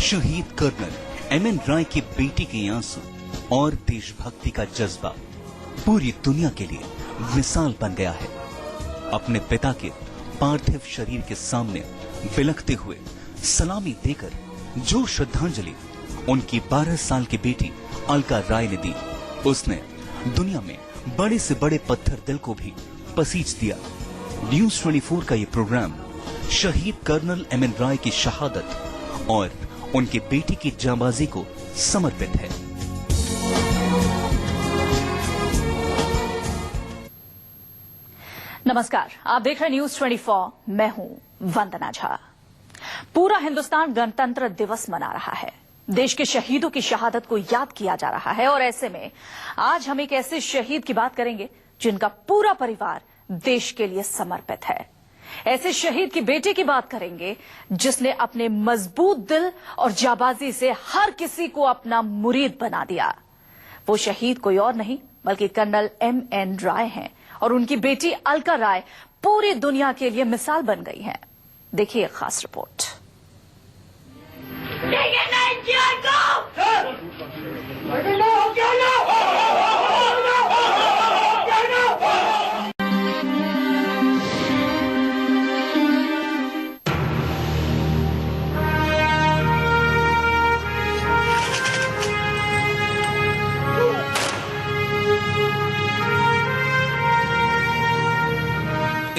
शहीद colonel MN Rai की बेटी के आंसू और देशभक्ति का जज्बा पूरी दुनिया के लिए मिसाल बन गया है। अपने पिता के पार्थिव शरीर के सामने बिलखते हुए सलामी देकर जो श्रद्धांजलि उनकी 12 साल की बेटी अलका राय ने दी, उसने दुनिया में बड़े से बड़े पत्थर दिल को भी पसीज दिया। न्यूज 24 का ये प्रोग्राम शहीद कर्नल एमएन राय की शहादत और उनकी बेटी की जांबाजी को समर्पित है। नमस्कार, आप देख रहे हैं न्यूज 24। मैं हूं वंदना झा। पूरा हिंदुस्तान गणतंत्र दिवस मना रहा है, देश के शहीदों की शहादत को याद किया जा रहा है और ऐसे में आज हम एक ऐसे शहीद की बात करेंगे जिनका पूरा परिवार देश के लिए समर्पित है। ऐसे शहीद की बेटी की बात करेंगे जिसने अपने मजबूत दिल और जाबाजी से हर किसी को अपना मुरीद बना दिया। वो शहीद कोई और नहीं बल्कि कर्नल एमएन राय हैं और उनकी बेटी अलका राय पूरी दुनिया के लिए मिसाल बन गई हैं। देखिए खास रिपोर्ट।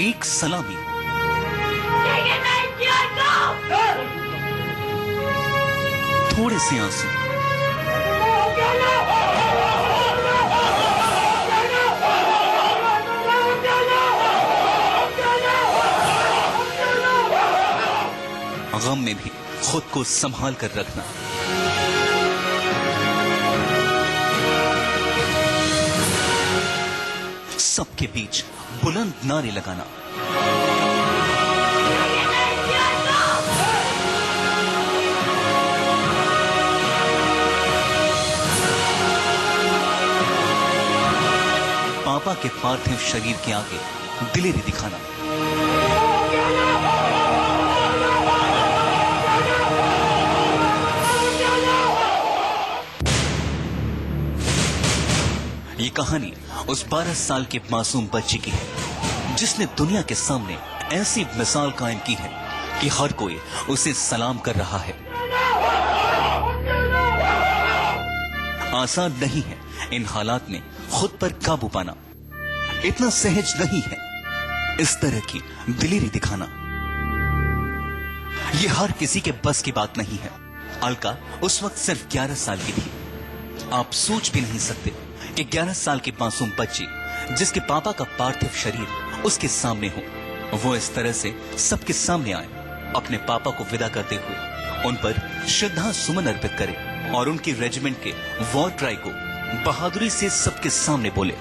एक सलामी, थोड़े से आंसू, गम में भी खुद को संभाल कर रखना, सबके बीच बुलंद नारे लगाना, पापा के पार्थिव शरीर के आगे दिलेरी दिखाना, ये कहानी उस 12 साल के मासूम बच्चे की है जिसने दुनिया के सामने ऐसी मिसाल कायम की है कि हर कोई उसे सलाम कर रहा है। आसान नहीं है इन हालात में खुद पर काबू पाना, इतना सहज नहीं है इस तरह की दिलेरी दिखाना। यह हर किसी के बस की बात नहीं है। अलका उस वक्त सिर्फ 11 साल की थी। आप सोच भी नहीं सकते कि 11 साल के मासूम बच्ची जिसके पापा का पार्थिव शरीर उसके सामने हो, वो इस तरह से सबके सामने आए, अपने पापा को विदा करते हुए उन पर श्रद्धा सुमन अर्पित करे और उनकी रेजिमेंट के वॉर क्राई को बहादुरी से सबके सामने बोले।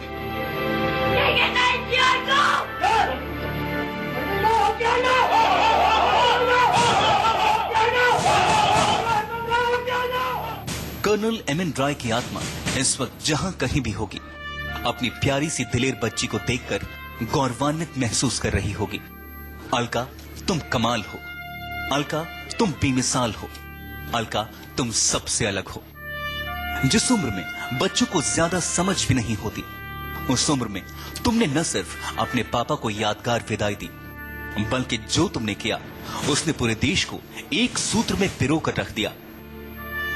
कर्नल एमएन राय की आत्मा इस वक्त जहां कहीं भी होगी, अपनी प्यारी सी दिलेर बच्ची को देखकर गौरवान्वित महसूस कर रही होगी। अलका, तुम कमाल हो। अलका, तुम बेमिसाल हो। अलका, तुम सबसे अलग हो। जिस उम्र में बच्चों को ज्यादा समझ भी नहीं होती, उस उम्र में तुमने न सिर्फ अपने पापा को यादगार विदाई दी, बल्कि जो तुमने किया उसने पूरे देश को एक सूत्र में पिरो कर रख दिया।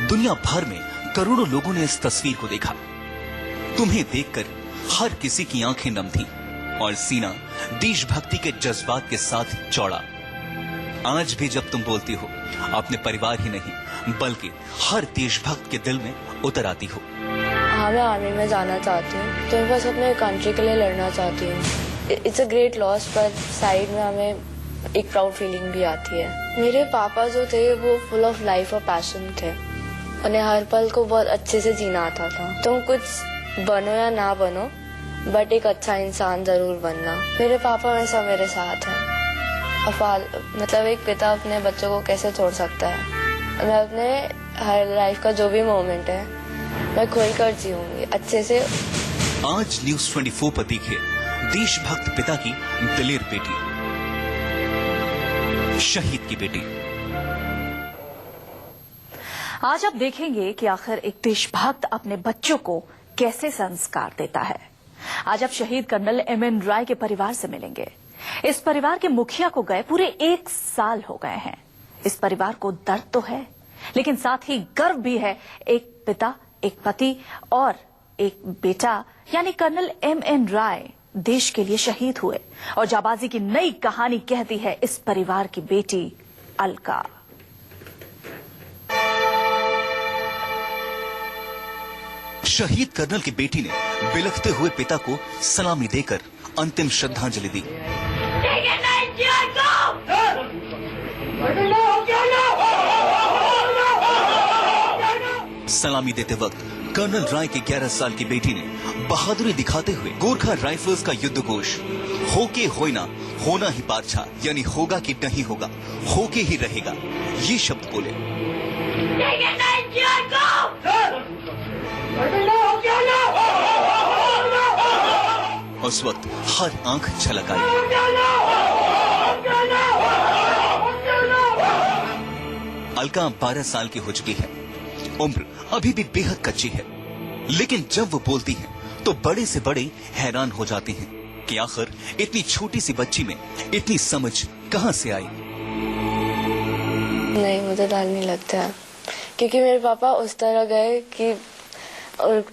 दुनिया भर में करोड़ों लोगों ने इस तस्वीर को देखा। तुम्हें देखकर हर किसी की आंखें नम थीं और सीना देशभक्ति के जज्बात के साथ चौड़ा। आज भी जब तुम बोलती हो, अपने परिवार ही नहीं बल्कि हर देशभक्त के दिल में उतर आती हो। हाँ, मैं आर्मी में जाना चाहती हूँ, तो मैं बस अपने कंट्री के लिए लड़ना चाहती हूँ। इट्स अ ग्रेट लॉस, पर साइड में हमें एक प्राउड फीलिंग भी आती है। मेरे पापा जो थे वो फुल ऑफ लाइफ और पैशन थे। उन्हें हर पल को बहुत अच्छे से जीना आता था। तुम कुछ बनो या ना बनो, बट एक अच्छा इंसान जरूर बनना। मेरे पापा हमेशा मेरे साथ हैं। मतलब एक पिता अपने बच्चों को कैसे छोड़ सकता है। मैं अपने हर लाइफ का जो भी मोमेंट है मैं खुलकर जीऊंगी अच्छे से। आज न्यूज़ 24 पर देखिए देशभक्त पिता की दिलेर बेटी, शहीद की बेटी। आज आप देखेंगे कि आखिर एक देशभक्त अपने बच्चों को कैसे संस्कार देता है। आज आप शहीद कर्नल एमएन राय के परिवार से मिलेंगे। इस परिवार के मुखिया को गए पूरे 1 साल हो गए हैं। इस परिवार को दर्द तो है, लेकिन साथ ही गर्व भी है। एक पिता, एक पति और एक बेटा यानी कर्नल एमएन राय देश के लिए शहीद हुए और जाबाजी की नई कहानी कहती है इस परिवार की बेटी अलका। शहीद कर्नल की बेटी ने बिलखते हुए पिता को सलामी देकर अंतिम श्रद्धांजलि दी। सलामी देते वक्त कर्नल राय की 11 साल की बेटी ने बहादुरी दिखाते हुए गोरखा राइफल्स का युद्ध घोष होके होइना होना ही पारछा यानी होगा कि नहीं होगा होके ही रहेगा ये शब्द बोले। उस वक्त हर आंख झलक आई। अलका 12 साल की हो चुकी है, उम्र अभी भी बेहद कच्ची है, लेकिन जब वो बोलती है तो बड़े से बड़े हैरान हो जाते हैं कि आखिर इतनी छोटी सी बच्ची में इतनी समझ कहां से आई। नहीं, मुझे डर नहीं लगता क्योंकि मेरे पापा उस तरह गए कि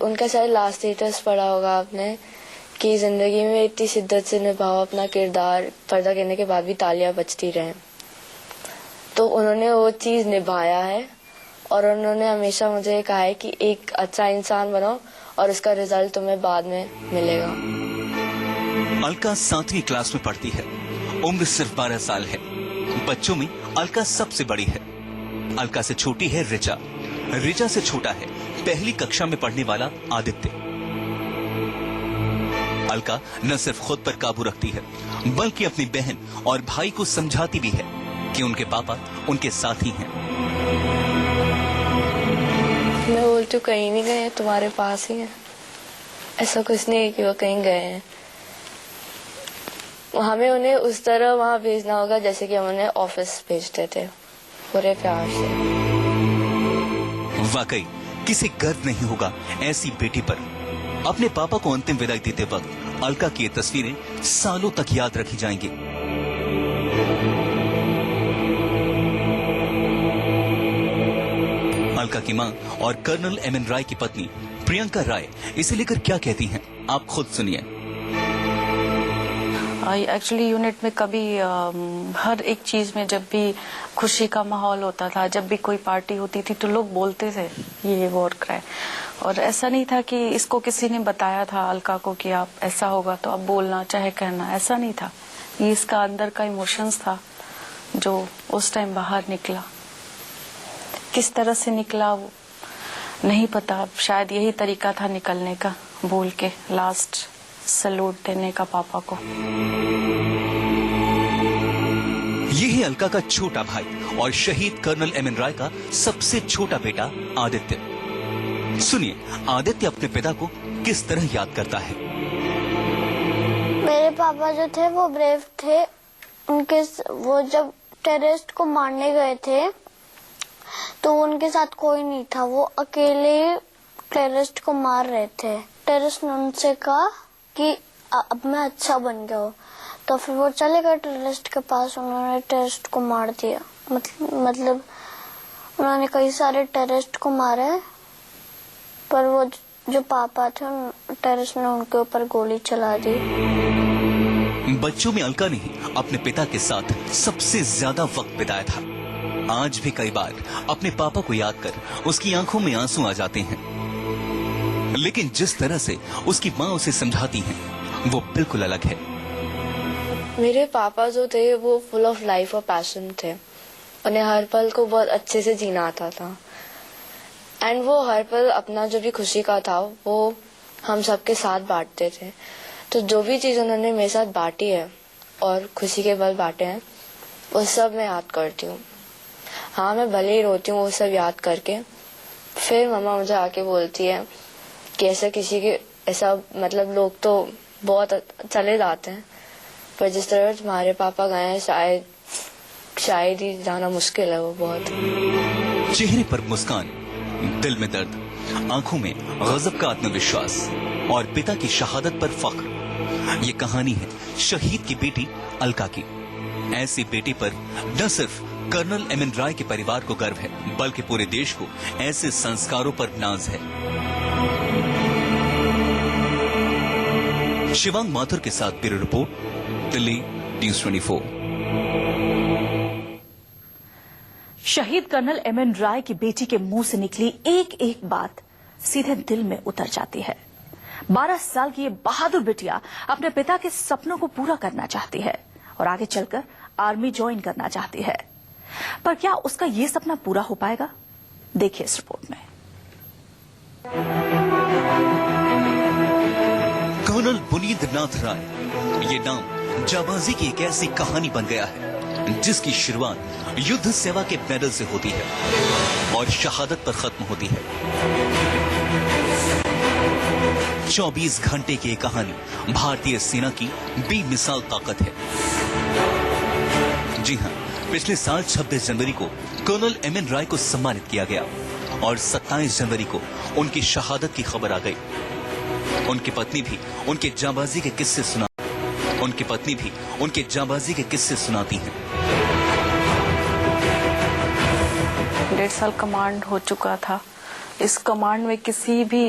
उनका शायद लास्ट स्टेटस पढ़ा होगा आपने कि जिंदगी में इतनी शिद्दत से निभाओ अपना किरदार, पर्दा करने के बाद भी तालियां बजती रहें। तो उन्होंने वो चीज निभाया है और उन्होंने हमेशा मुझे कहा है कि एक अच्छा इंसान बनो और उसका रिजल्ट तुम्हें बाद में मिलेगा। अलका 7वीं क्लास में पढ़ती है, उम्र सिर्फ 12 साल है। बच्चों में अलका सबसे बड़ी है। अलका से छोटी है रिचा, रिचा से छोटा है पहली कक्षा में पढ़ने वाला आदित्य। अलका न सिर्फ खुद पर काबू रखती है बल्कि अपनी बहन और भाई को समझाती भी है कि उनके पापा उनके साथ ही हैं। मैं बोलती हूँ कहीं नहीं गए, तुम्हारे पास ही है। ऐसा कुछ नहीं है कि वो कहीं गए हैं। हमें उन्हें उस तरह वहां भेजना होगा जैसे कि हम उन्हें ऑफिस भेजते थे, पूरे प्यार से। वाकई किसी गर्व नहीं होगा ऐसी बेटी पर। अपने पापा को अंतिम विदाई देते वक्त अलका की ये तस्वीरें सालों तक याद रखी जाएंगी। अलका की मां और कर्नल एमएन राय की पत्नी प्रियंका राय इसे लेकर क्या कहती हैं, आप खुद सुनिए। एक्चुअली यूनिट में कभी हर एक चीज में जब भी खुशी का माहौल होता था, जब भी कोई पार्टी होती थी तो लोग बोलते थे ये वॉर क्राई। और ऐसा नहीं था कि इसको किसी ने बताया था अलका को कि आप ऐसा होगा तो आप बोलना चाहे कहना, ऐसा नहीं था। ये इसका अंदर का इमोशंस था जो उस टाइम बाहर निकला। किस तरह से निकला वो नहीं पता, शायद यही तरीका था निकलने का, बोल के लास्ट सैल्यूट देने का पापा को। ये है अलका का छोटा भाई और शहीद कर्नल एमएन राय का सबसे छोटा बेटा आदित्य। सुनिए आदित्य अपने पिता को किस तरह याद करता है। मेरे पापा जो थे वो ब्रेव थे। वो जब टेररिस्ट को मारने गए थे तो उनके साथ कोई नहीं था, वो अकेले टेररिस्ट को मार रहे थे। टेररिस्ट ने उनसे कहा कि अब मैं अच्छा बन गया हूँ, तो फिर वो चले गए टेररिस्ट के पास। उन्होंने टेररिस्ट को मार दिया। मतलब उन्होंने कई सारे टेररिस्ट को मारा है, पर वो जो पापा थे टेररिस्ट ने उनके ऊपर गोली चला दी। बच्चों में अलका ने अपने पिता के साथ सबसे ज्यादा वक्त बिताया था। आज भी कई बार अपने पापा को याद कर उसकी आंखों में आंसू आ जाते हैं, लेकिन जिस तरह से उसकी माँ उसे समझाती हैं वो बिल्कुल अलग है। मेरे पापा जो थे वो फुल ऑफ लाइफ और पैशन थे। उन्हें हर पल को बहुत अच्छे से जीना आता था एंड वो हर पल अपना जो भी खुशी का था वो हम सबके साथ बांटते थे। तो जो भी चीज उन्होंने मेरे साथ बांटी है और खुशी के पल बांटे हैं वो सब मैं याद करती हूँ। हाँ, मैं भले ही रोती हूँ वो सब याद करके। फिर मम्मा मुझे आके बोलती है कि ऐसा किसी के ऐसा मतलब लोग तो बहुत चले जाते हैं, पर जिस तरह तुम्हारे पापा गए हैं शायद ही जाना मुश्किल है वो बहुत। चेहरे पर मुस्कान, दिल में दर्द, आंखों में गजब का आत्मविश्वास और पिता की शहादत पर फख्र। ये कहानी है शहीद की बेटी अलका की। ऐसी बेटी पर न सिर्फ कर्नल एमएन राय के परिवार को गर्व है, बल्कि पूरे देश को ऐसे संस्कारों पर नाज है। शिवांग माथुर के साथ ब्यूरो रिपोर्ट, दिल्ली न्यूज़ 24। शहीद कर्नल एमएन राय की बेटी के मुंह से निकली एक एक बात सीधे दिल में उतर जाती है। 12 साल की ये बहादुर बिटिया अपने पिता के सपनों को पूरा करना चाहती है और आगे चलकर आर्मी ज्वाइन करना चाहती है, पर क्या उसका ये सपना पूरा हो पाएगा? देखिए इस रिपोर्ट में। कर्नल बुनींद्रनाथ राय, ये नाम जाबाजी की एक ऐसी कहानी बन गया है जिसकी शुरुआत युद्ध सेवा के मेडल से होती है और शहादत पर खत्म होती है। 24 घंटे की ये कहानी भारतीय सेना की बेमिसाल ताकत है। जी हां, पिछले साल 26 जनवरी को कर्नल एमएन राय को सम्मानित किया गया और 27 जनवरी को उनकी शहादत की खबर आ गई। उनकी पत्नी भी उनके जाबाजी के किस्से सुनाती हैं। 1.5 साल कमांड हो चुका था। इस कमांड में किसी भी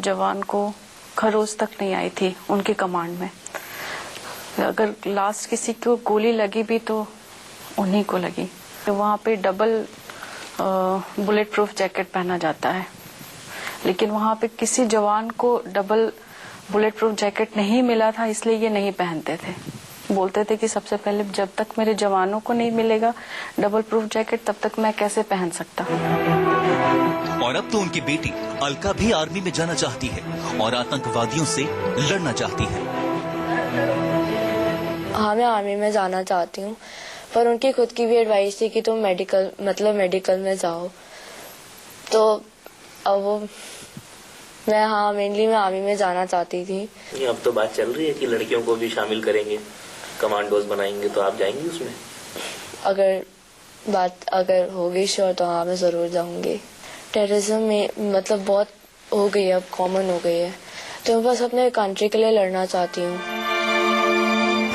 जवान को खरोच तक नहीं आई थी उनके कमांड में। अगर लास्ट किसी को गोली लगी भी तो उन्हीं को लगी। तो वहाँ पे डबल बुलेट प्रूफ जैकेट पहना जाता है, लेकिन वहाँ पे किसी जवान को डबल बुलेट प्रूफ जैकेट नहीं मिला था, इसलिए ये नहीं पहनते थे। बोलते थे कि सबसे पहले जब तक मेरे जवानों को नहीं मिलेगा डबल प्रूफ जैकेट, तब तक मैं कैसे पहन सकता। और अब तो उनकी बेटी अलका भी आर्मी में जाना चाहती है और आतंकवादियों से लड़ना चाहती है। हाँ, मैं आर्मी में जाना चाहती हूँ, पर उनकी खुद की भी एडवाइस थी कि तुम मेडिकल में जाओ। तो अब मैं मेनली मैं आर्मी में जाना चाहती थी। अब तो बात चल रही है कि लड़कियों को भी शामिल करेंगे, कमांडोज बनाएंगे, तो आप जाएंगी उसमें? अगर होगी श्योर तो हाँ, मैं जरूर जाऊंगी। टेररिज्म में मतलब बहुत हो गई है, अब कॉमन हो गई है, तो मैं बस अपने कंट्री के लिए लड़ना चाहती हूँ।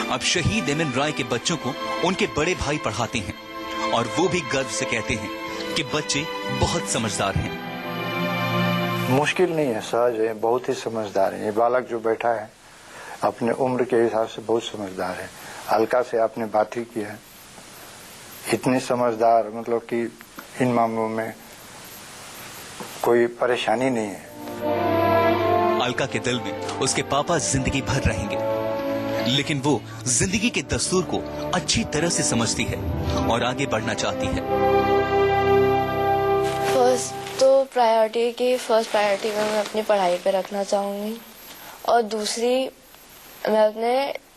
अब शहीद एमएन राय के बच्चों को उनके बड़े भाई पढ़ाते हैं और वो भी गर्व से कहते हैं कि बच्चे बहुत समझदार हैं। मुश्किल नहीं है, सहज है, बहुत ही समझदार है। ये बालक जो बैठा है अपने उम्र के हिसाब से बहुत समझदार है। अलका से आपने बात ही की है, इतनी समझदार, मतलब कि इन मामलों में कोई परेशानी नहीं है। अलका के दिल में उसके पापा जिंदगी भर रहेंगे, लेकिन वो जिंदगी के दस्तूर को अच्छी तरह से समझती है और आगे बढ़ना चाहती है। फर्स्ट प्रायोरिटी मैं अपनी पढ़ाई पे रखना चाहूंगी, और दूसरी मैं अपने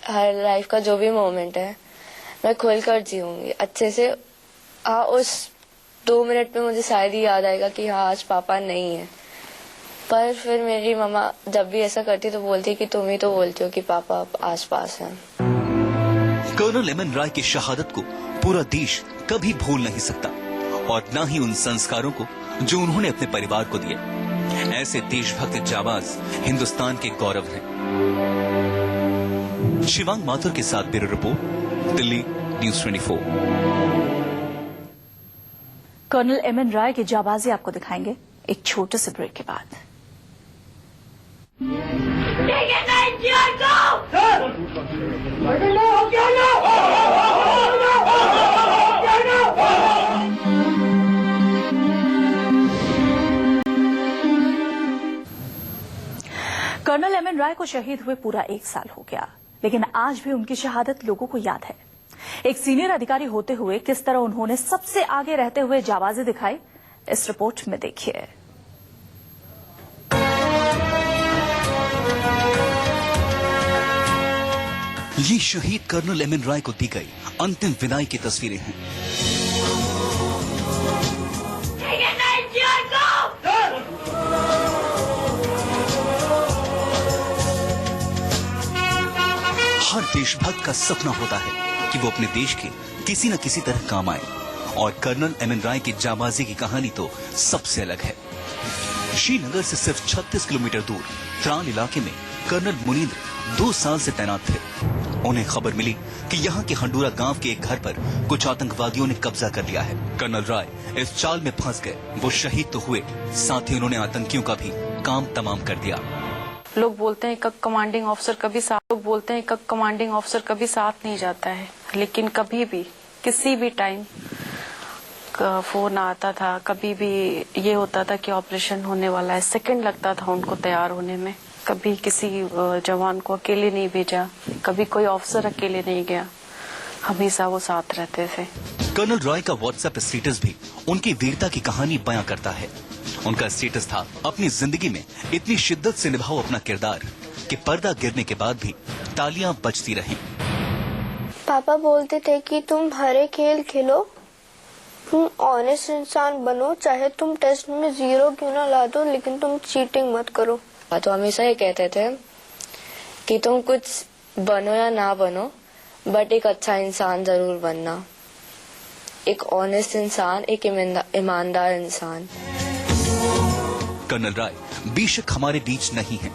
हर लाइफ का जो भी मोमेंट है मैं खोल कर जीऊंगी अच्छे से। हाँ, उस 2 मिनट में मुझे शायद ही याद आएगा कि हाँ आज पापा नहीं है, पर फिर मेरी मम्मा जब भी ऐसा करती तो बोलती कि तुम ही तो बोलती हो कि पापा आसपास हैं। कर्नल एमएन राय की शहादत को पूरा देश कभी भूल नहीं सकता और न ही उन संस्कारों को जो उन्होंने अपने परिवार को दिए। ऐसे देशभक्त जाबाज हिंदुस्तान के गौरव हैं। शिवांग माथुर के साथ bureau report, Delhi news 24। Colonel MN Rai की जाबाजी आपको दिखाएंगे एक छोटे से ब्रेक के बाद। कर्नल एमएन राय को शहीद हुए पूरा 1 साल हो गया, लेकिन आज भी उनकी शहादत लोगों को याद है। एक सीनियर अधिकारी होते हुए किस तरह उन्होंने सबसे आगे रहते हुए जाबाजी दिखाई, इस रिपोर्ट में देखिए। ये शहीद कर्नल एमएन राय को दी गई अंतिम विदाई की तस्वीरें हैं। देशभक्त का सपना होता है कि वो अपने देश के किसी न किसी तरह काम आए। और कर्नल एम.एन. राय की जाबाजी की कहानी तो सबसे अलग है। श्रीनगर से सिर्फ 36 किलोमीटर दूर त्राल इलाके में कर्नल मुनींद्र 2 साल से तैनात थे। उन्हें खबर मिली कि यहाँ के हंडूरा गांव के एक घर पर कुछ आतंकवादियों ने कब्जा कर लिया है। कर्नल राय इस चाल में फंस गए। वो शहीद तो हुए, साथ ही उन्होंने आतंकियों का भी काम तमाम कर दिया। लोग बोलते हैं एक कमांडिंग ऑफिसर कभी साथ नहीं जाता है, लेकिन कभी भी किसी भी टाइम फोन आता था, कभी भी ये होता था कि ऑपरेशन होने वाला है, सेकंड लगता था उनको तैयार होने में। कभी किसी जवान को अकेले नहीं भेजा, कभी कोई ऑफिसर अकेले नहीं गया, हमेशा वो साथ रहते थे। कर्नल रॉय का व्हाट्सएप स्टेटस भी उनकी वीरता की कहानी बयां करता है। उनका स्टेटस था, अपनी जिंदगी में इतनी शिद्दत से निभाओ अपना किरदार कि पर्दा गिरने के बाद भी तालियां बजती रहें। पापा बोलते थे कि तुम हर एक खेल खेलो, तुम ऑनेस्ट इंसान बनो, चाहे तुम टेस्ट में 0 क्यों ना ला दो, लेकिन तुम चीटिंग मत करो। तो हमेशा ये कहते थे कि तुम कुछ बनो या ना बनो, बट एक अच्छा इंसान जरूर बनना, एक ऑनेस्ट इंसान, एक ईमानदार इंसान। कर्नल राय बेशक हमारे बीच नहीं हैं,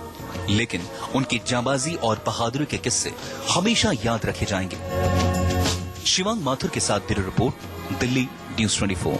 लेकिन उनकी जांबाजी और बहादुरी के किस्से हमेशा याद रखे जाएंगे। शिवांग माथुर के साथ ब्यूरो रिपोर्ट, दिल्ली न्यूज़ 24।